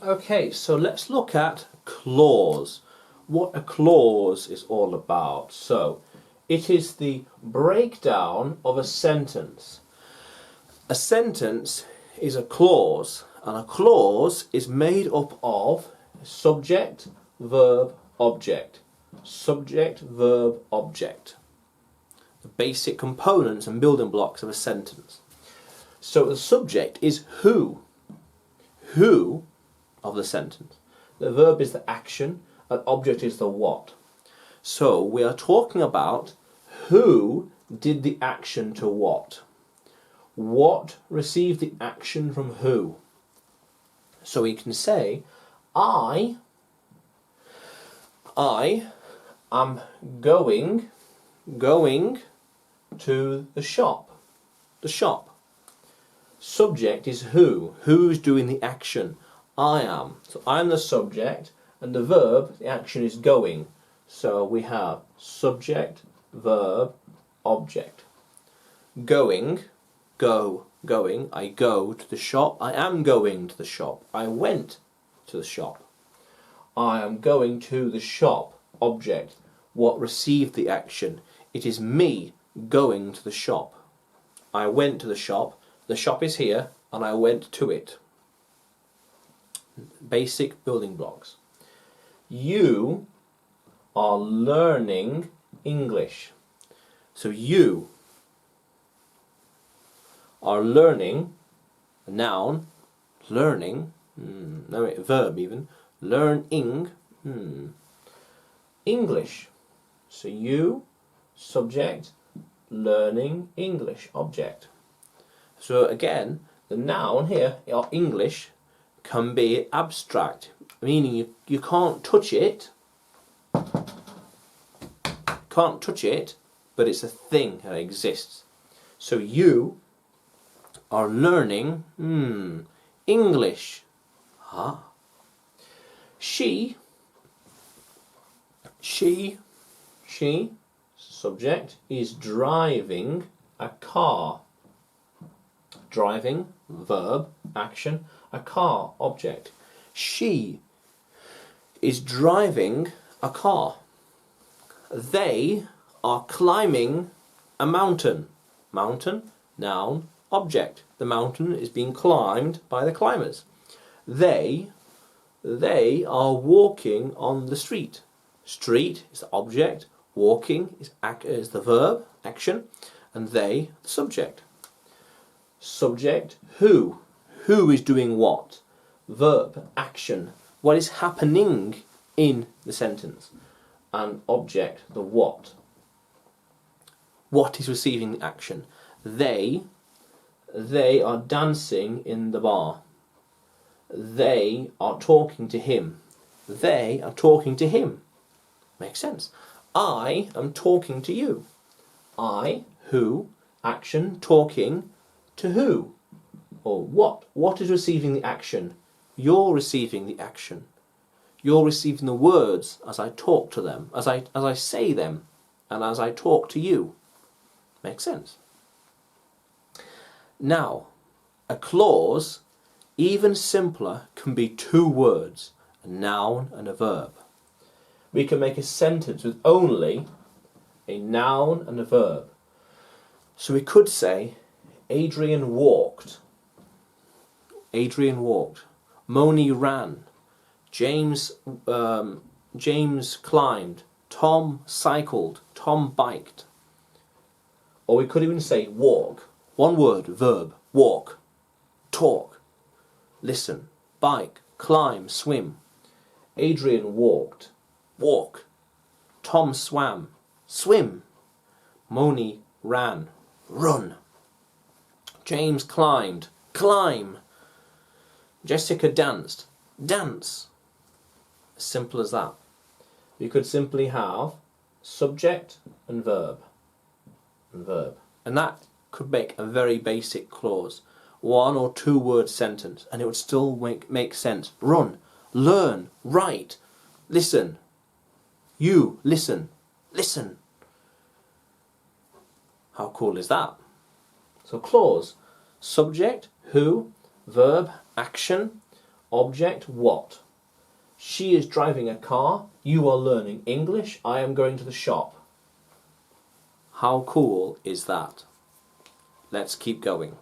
Okay, so let's look at clause. What a clause is all about. So, it is the breakdown of a sentence. A sentence is a clause, and a clause is made up of subject, verb, object. Subject, verb, object. The basic components and building blocks of a sentence. So the subject is who. Who of the sentence. The verb is the action, and object is the what. So we are talking about who did the action to what. What received the action from who. So we can say, I am going to the shop. The shop. Subject is who. Who's doing the action? I am. So I'm the subject, and the verb, the action is going. So we have subject, verb, object. Going, going. I go to the shop. I am going to the shop. I went to the shop. I am going to the shop. Object. What received the action? It is me going to the shop. I went to the shop. The shop is here, and I went to it. Basic building blocks. You are learning English. So you are learning, a noun, learning, verb even, learning, English. So you, subject, learning English, object. So again, the noun here, English, can be abstract, meaning you can't touch it. Can't touch it, but it's a thing that exists. So you are learning English. She, subject, is driving a car. Driving, verb, action, a car, object. She is driving a car. They are climbing a mountain. Mountain, noun, object. The mountain is being climbed by the climbers. They are walking on the street. Street is the object, walking is the verb, action, and they, the subject. Subject, who. Who is doing what? Verb, action. What is happening in the sentence? And object, the what. What is receiving the action? They are dancing in the bar. They are talking to him. They are talking to him. Makes sense. I am talking to you. I, who, action, talking, to who? Or what? What is receiving the action? You're receiving the action. You're receiving the words as I talk to them, as I say them, and as I talk to you. Makes sense? Now, a clause, even simpler, can be two words, a noun and a verb. We can make a sentence with only a noun and a verb. So we could say, Adrian walked. Adrian walked. Moni ran. James climbed. Tom cycled. Tom biked. Or we could even say walk. One word, verb. Walk. Talk. Listen. Bike. Climb. Swim. Adrian walked. Walk. Tom swam. Swim. Moni ran. Run. James climbed. Climb. Jessica danced. Dance. As simple as that. We could simply have subject and verb. And that could make a very basic clause. One or two word sentence. And it would still make sense. Run. Learn. Write. Listen. You. Listen. Listen. How cool is that? So clause. Subject, who, verb, action, Object, what? She is driving a car. You are learning English. I am going to the shop. How cool is that? Let's keep going.